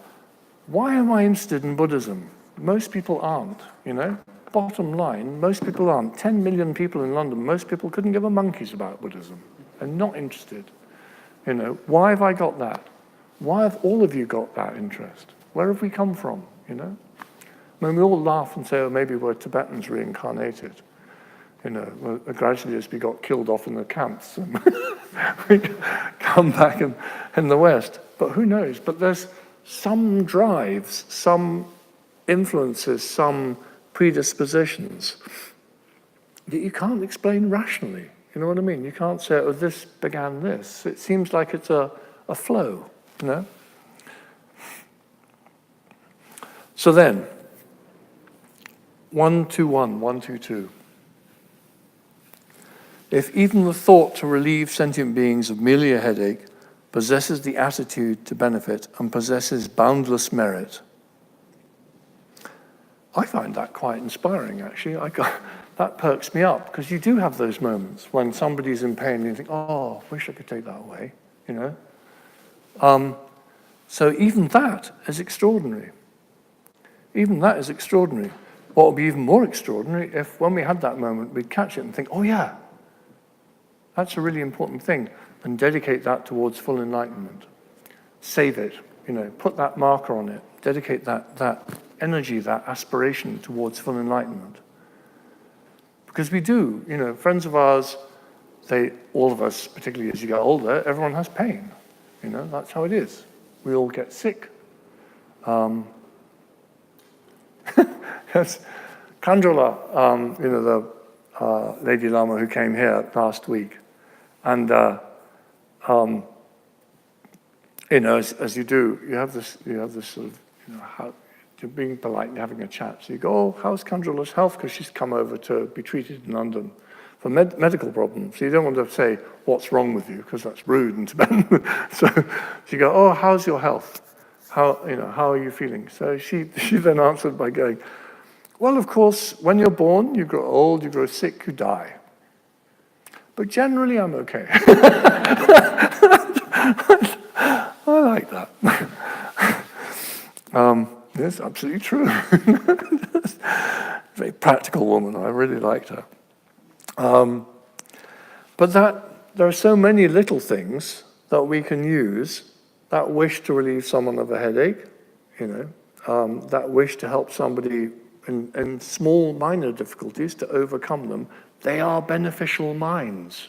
why am I interested in Buddhism? Most people aren't, you know? Bottom line, most people aren't. 10 million people in London, most people couldn't give a monkeys about Buddhism. They're not interested. You know, why have I got that? Why have all of you got that interest? Where have we come from, you know? I mean, we all laugh and say, oh, maybe we're Tibetans reincarnated. You know, gradually as we got killed off in the camps, and we come back in the West. But who knows? But there's some drives, some influences, some predispositions that you can't explain rationally. You know what I mean? You can't say, oh, this began this. It seems like it's a flow. you know? So then, 121, 122. If even the thought to relieve sentient beings of merely a headache possesses the attitude to benefit and possesses boundless merit, I find that quite inspiring, actually. That perks me up, because you do have those moments when somebody's in pain and you think, oh, I wish I could take that away, you know? So even that is extraordinary. Even that is extraordinary. What would be even more extraordinary if when we had that moment, we'd catch it and think, oh yeah, that's a really important thing, and dedicate that towards full enlightenment. Save it, you know, put that marker on it, dedicate that energy, that aspiration towards full enlightenment. Because we do, you know, friends of ours, all of us, particularly as you get older, everyone has pain. You know, that's how it is. We all get sick. Yes, Kandrila, you know, the Lady Lama who came here last week, and you know, as you do, you have this sort of, you know, how you're being polite and having a chat. So you go, oh, how's Kandrila's health? Because she's come over to be treated in London for medical problems. So you don't want to say what's wrong with you, because that's rude in Tibetan. So you go, oh, how's your health? How are you feeling? So she then answered by going, well, of course, when you're born, you grow old, you grow sick, you die. But generally, I'm okay. I like that. It's absolutely true. Very practical woman. I really liked her. But there are so many little things that we can use. That wish to relieve someone of a headache, you know, that wish to help somebody in small, minor difficulties, to overcome them, they are beneficial minds.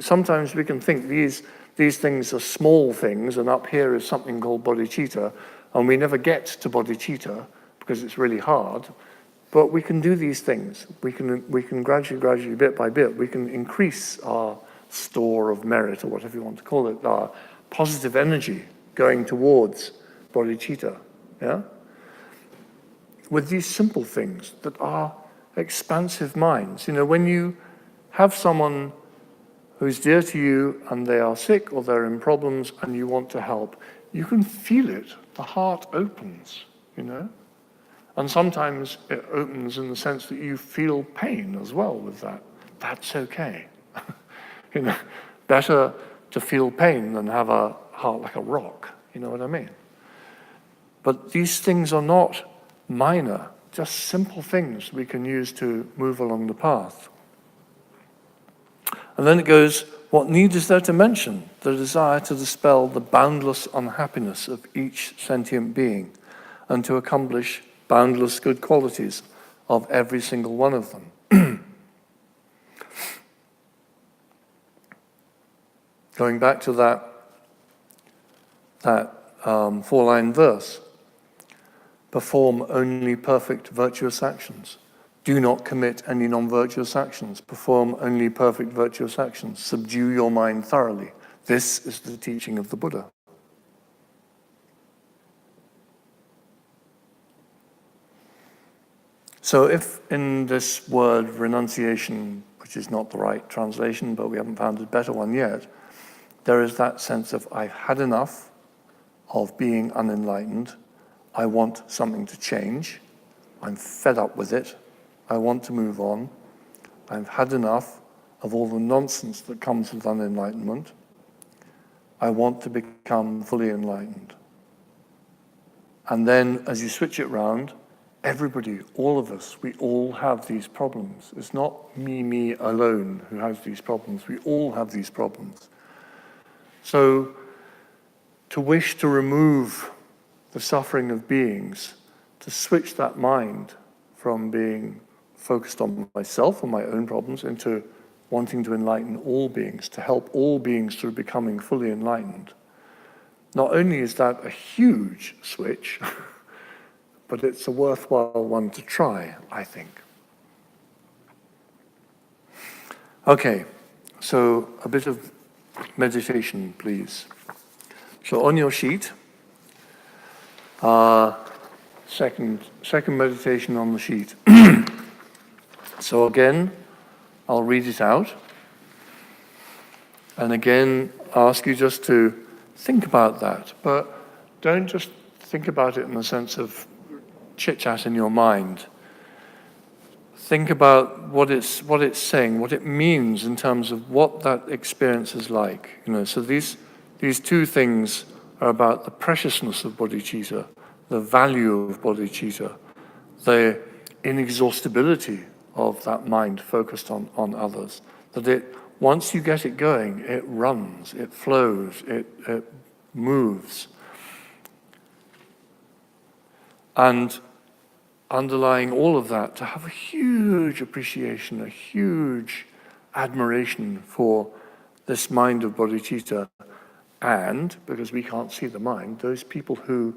Sometimes we can think these things are small things, and up here is something called bodhicitta, and we never get to bodhicitta because it's really hard. But we can do these things. We can gradually, bit by bit, we can increase our store of merit, or whatever you want to call it, our positive energy going towards bodhicitta, yeah? With these simple things that are expansive minds. You know, when you have someone who's dear to you and they are sick or they're in problems and you want to help, you can feel it. The heart opens, you know? And sometimes it opens in the sense that you feel pain as well with that. That's okay. You know, better to feel pain than have a heart like a rock, you know what I mean? But these things are not minor, just simple things we can use to move along the path. And then it goes, what need is there to mention? The desire to dispel the boundless unhappiness of each sentient being and to accomplish boundless good qualities of every single one of them. Going back to that four-line verse, perform only perfect virtuous actions. Do not commit any non-virtuous actions. Perform only perfect virtuous actions. Subdue your mind thoroughly. This is the teaching of the Buddha. So if in this word renunciation, which is not the right translation, but we haven't found a better one yet, there is that sense of I've had enough of being unenlightened. I want something to change. I'm fed up with it. I want to move on. I've had enough of all the nonsense that comes with unenlightenment. I want to become fully enlightened. And then as you switch it round, everybody, all of us, we all have these problems. It's not me alone who has these problems. We all have these problems. So to wish to remove the suffering of beings, to switch that mind from being focused on myself and my own problems into wanting to enlighten all beings, to help all beings through becoming fully enlightened. Not only is that a huge switch, but it's a worthwhile one to try, I think. Okay, so a bit of meditation, please. So on your sheet, second meditation on the sheet. So again, I'll read it out. And again, ask you just to think about that. But don't just think about it in the sense of chit-chat in your mind. Think about what it's saying, what it means in terms of what that experience is like. So these two things are about the preciousness of bodhicitta, the value of bodhicitta, the inexhaustibility of that mind focused on others. That once you get it going, it runs, it flows, it moves. And underlying all of that, to have a huge appreciation, a huge admiration for this mind of bodhicitta, and, because we can't see the mind, those people who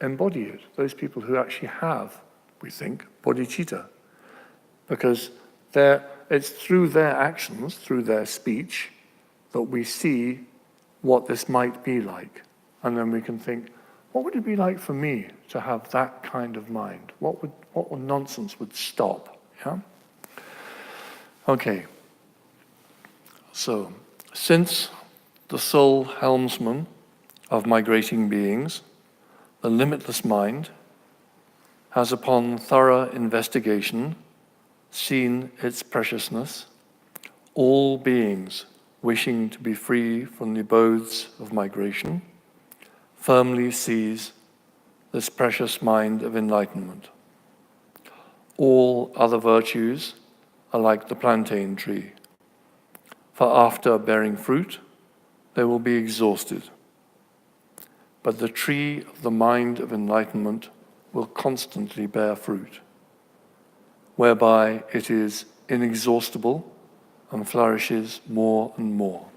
embody it, those people who actually have, we think, bodhicitta. Because it's through their actions, through their speech, that we see what this might be like. And then we can think, what would it be like for me to have that kind of mind? What nonsense would stop? Yeah? Okay. So, since the sole helmsman of migrating beings, the limitless mind, has upon thorough investigation seen its preciousness, all beings wishing to be free from the abodes of migration firmly seize this precious mind of enlightenment. All other virtues are like the plantain tree, for after bearing fruit, they will be exhausted. But the tree of the mind of enlightenment will constantly bear fruit, whereby it is inexhaustible and flourishes more and more.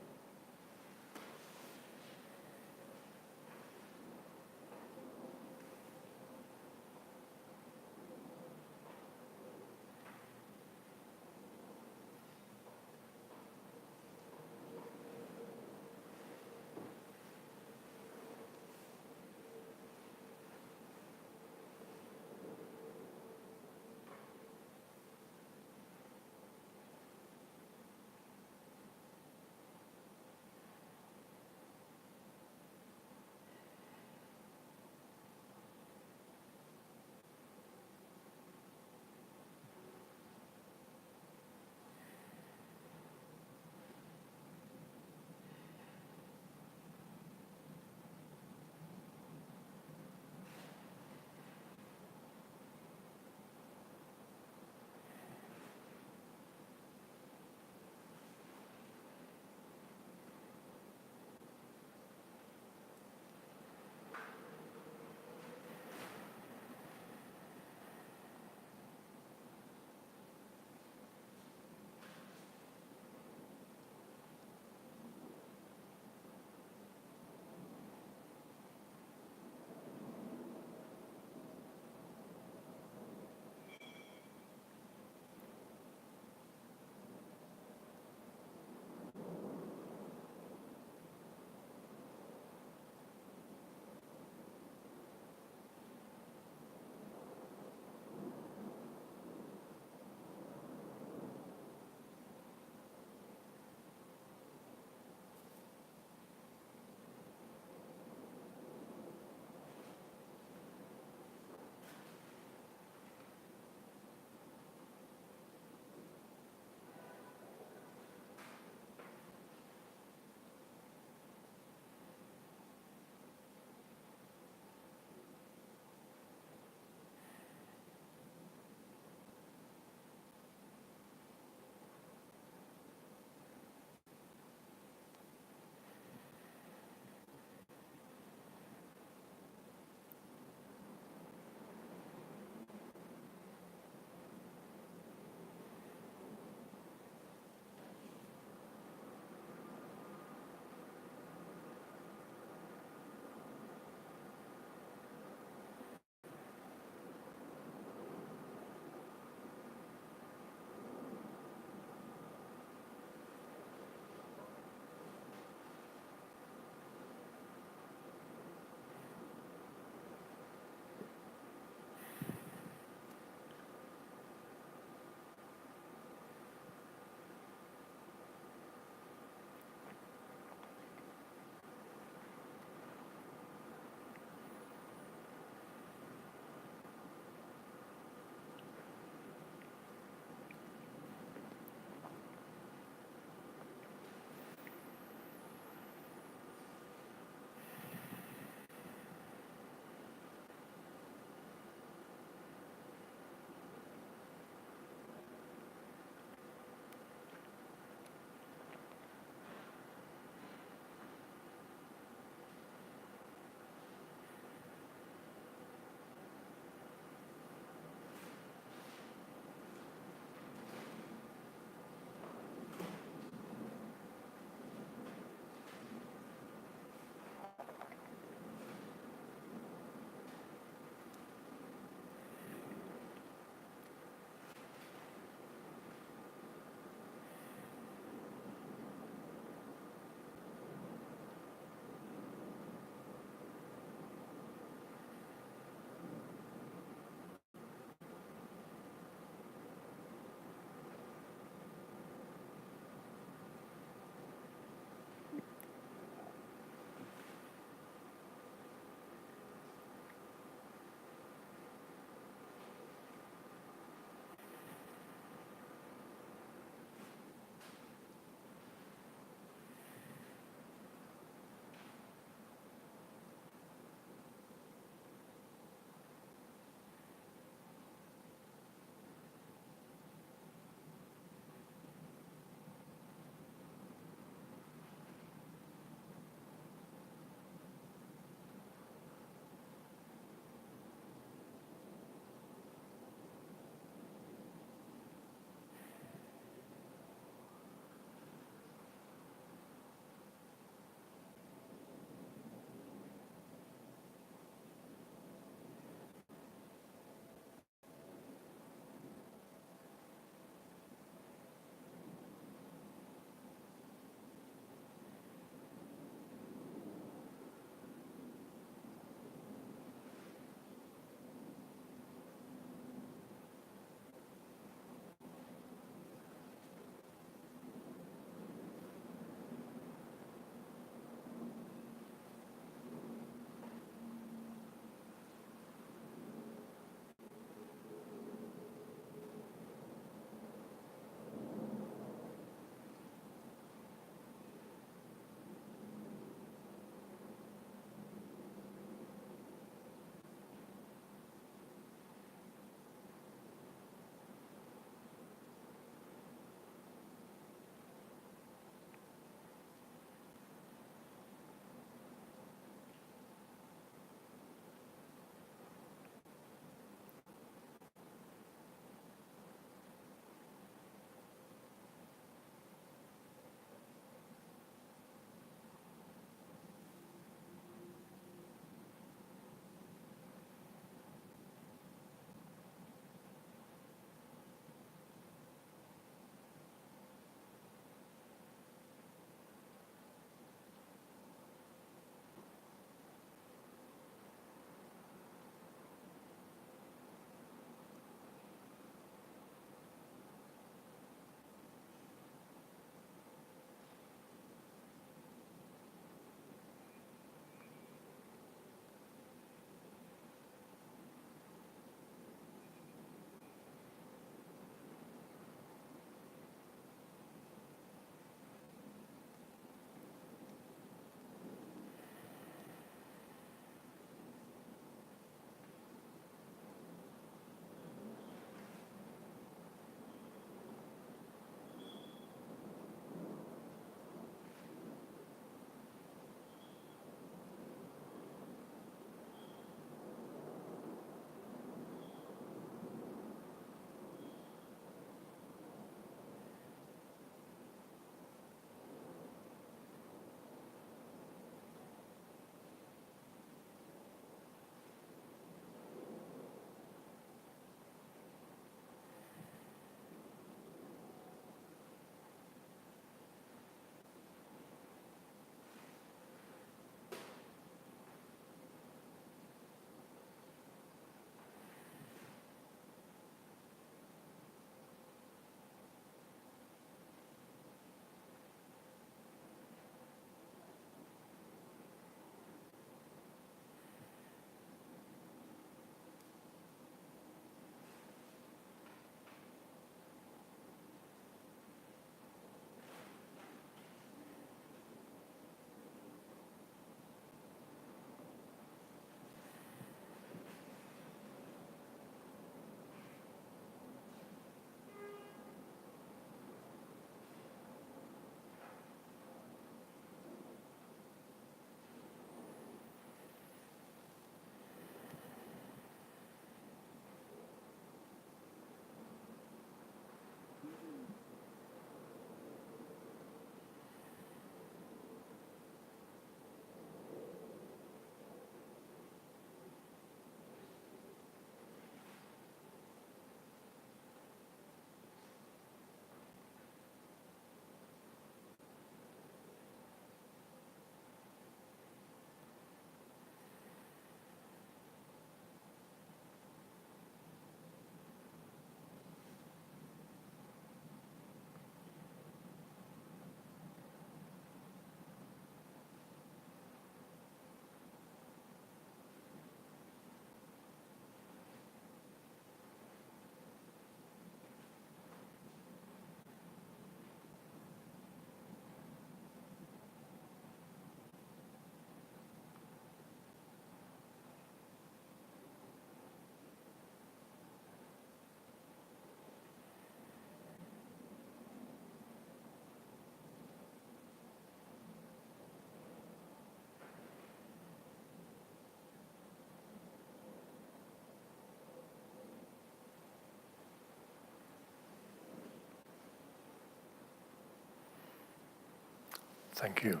Thank you.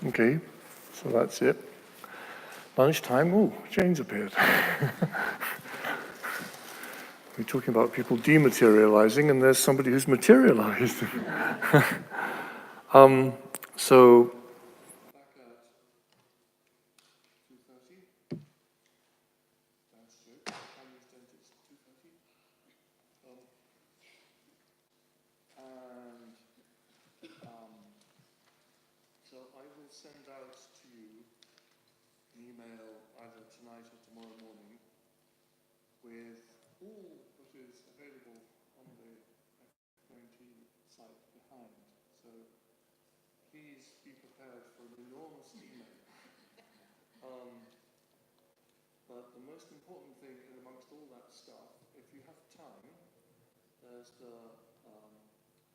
Okay, so that's it. Lunchtime, oh, Jane's appeared. We're talking about people dematerializing, and there's somebody who's materialized. So, back at 2:30. That's good. Chinese dentist, 2:30. So I will send out to you an email either tonight or tomorrow morning with all that is available on the FPMT site behind. So please be prepared for an enormous email. But the most important thing in amongst all that stuff, if you have time, there's the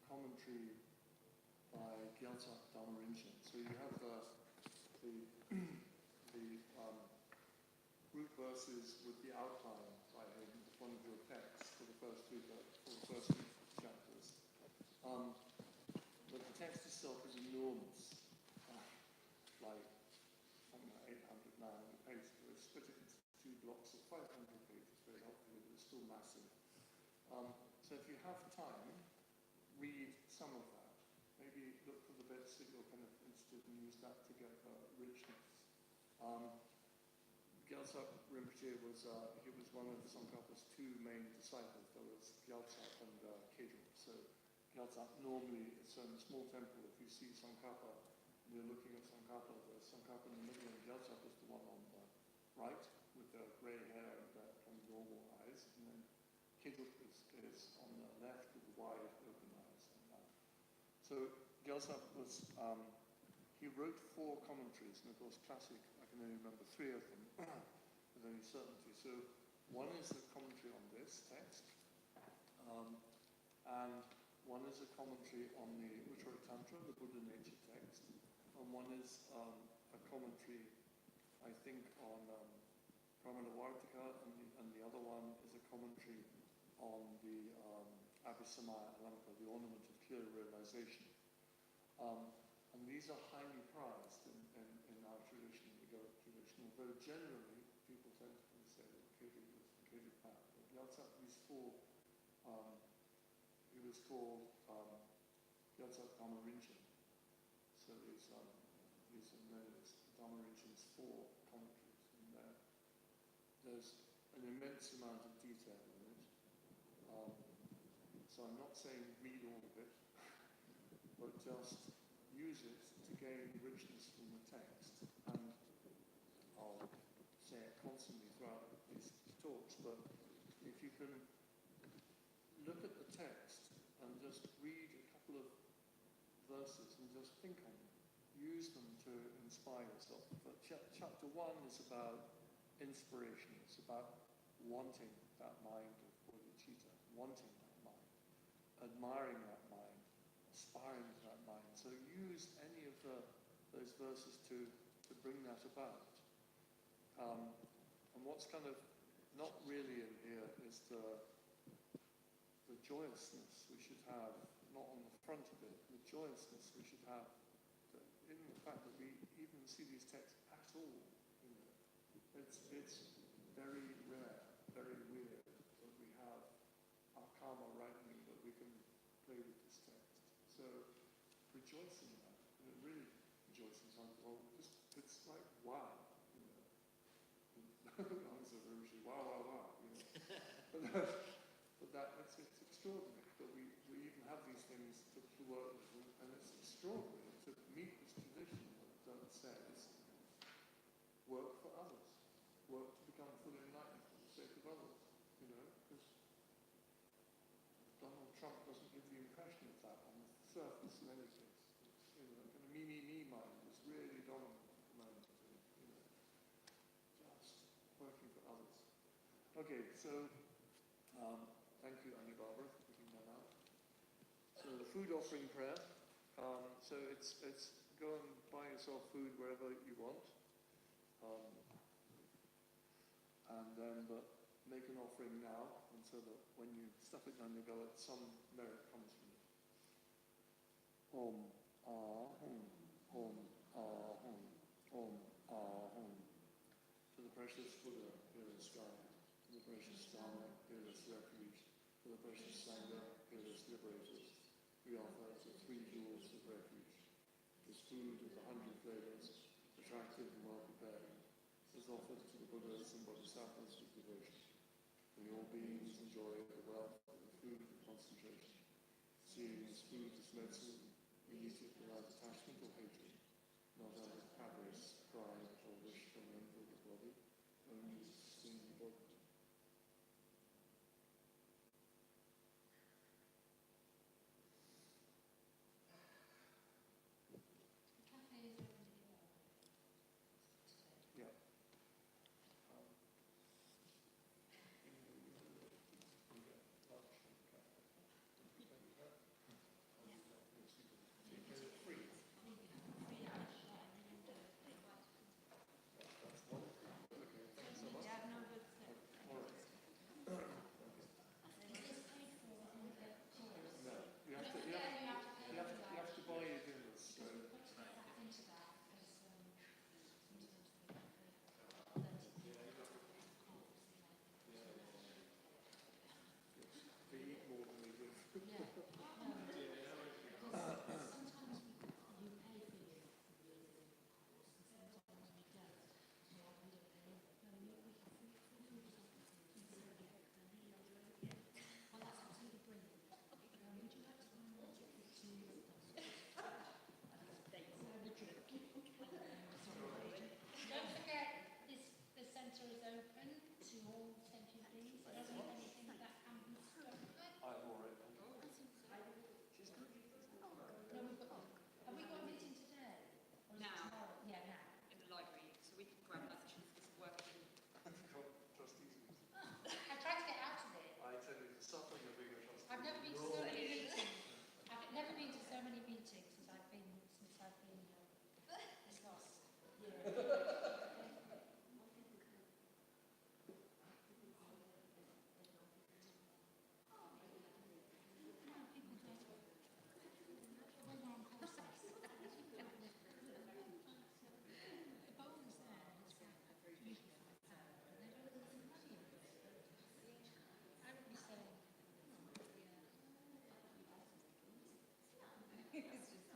commentary by Gyaltsa Dharma Rinchen. So you have the root verses with the outline by him in front of your text for the first two chapters. But the text itself is enormous, like 800, 900 pages. It's split it into two blocks of 500 pages, very helpful, but it's still massive. So if you have time, read some of that. Maybe look for the bits that you're kind of interested in, use that to get richness. Gyaltsa Rinpoche was one of Tsongkhapa's two main disciples. There was Gyaltsa and Kedro. So Gyaltsa normally, it's a small temple. If you see Tsongkhapa, you're looking at Tsongkhapa. There's Tsongkhapa in the middle, and Gyaltsa is the one on the right with the grey hair and the kind of normal eyes, and then Kedro is on the left with the wide open eyes. So Gyaltsa was, he wrote 4 commentaries, and of course classic, I can only remember 3 of them with any certainty. So one is the commentary on this text, and one is a commentary on the Uttara Tantra, the Buddha nature text, and one is a commentary, I think, on Pramanavartika, and the other one is a commentary on the Abhisamaya Alamka, the ornament of clear realization. And these are highly prized in our tradition, the Yogic tradition, although generally people tend to say that Kedro was the Kedro path. But Gyaltsa, these 4, he was called Gyaltsa Dharma Rinchen. So these are known as Dharma Rinchen's 4 commentaries. And there's an immense amount of detail in it. So I'm not saying read all of it, but just use it to gain richness from the text. And I'll say it constantly throughout these talks, but if you can look at the text and just read a couple of verses and just think on them, use them to inspire yourself. But chapter 1 is about inspiration. It's about wanting that mind of Bodhicitta, wanting that mind, admiring that mind, aspiring to that mind. So use any of those verses to bring that about. And what's kind of not really in here is the joyousness we should have, not on the front of it, the joyousness we should have in the fact that we even see these texts at all. You know, it's very rare, very weird that we have our karma ripening, that we can play with this text. So rejoice in that. You know, really rejoice in something. Well, it's like wow. You know, answer Rinpoche, wow. You know, but that it's extraordinary that we even have these things to work with, and it's extraordinary to meet this tradition that says work for others, work to become fully enlightened for the sake of others. You know, because Donald Trump doesn't give the impression of that on the surface in any case. You know, kind of me mind is really dominant at the moment. You know, just working for others. Okay, so thank you, Annie Barbara, for putting that out. So the food offering prayer. So it's go and buy yourself food wherever you want, and then but make an offering now and so that when you stuff it down your gullet, some merit comes from it. Om, ah, hum, Om, ah, hum, Om, ah, hum. To the precious Buddha, peerless guide. To the precious Dharma, peerless refuge. To the precious Sangha, peerless liberators. We offer the 3 jewels of refuge. This food of the 100 flavors, attractive and well prepared, is offered to the Buddhas and Bodhisattvas with devotion. May all beings enjoy the wealth of the food of concentration. Seeing this food as medicine, we eat it without attachment or hatred, not out of avarice, pride, or wish for an end of the body, only to sustain the body. The cafe is open to the Yeah. You have to buy your dinners, so they eat more than they give. Sometimes you pay for your course, and sometimes we don't. We don't pay. Well, that's absolutely brilliant. Would you like to find out what Don't forget, the centre is open to all SEPTs. I don't need anything that campus stuff. I'm all right. No, have we got a meeting today? Or is it Now. tomorrow? Yeah, now. In the library, so we can grab lunch if it's working. Trustees. I tried to get out of it. I tell you, the suffering of being a trustee. I've never been to so many meetings. I've never been to so many meetings since I've been this last year. When we're on courses, the bowls there is usually £5, and they don't have the money in it. I would be saying, It's just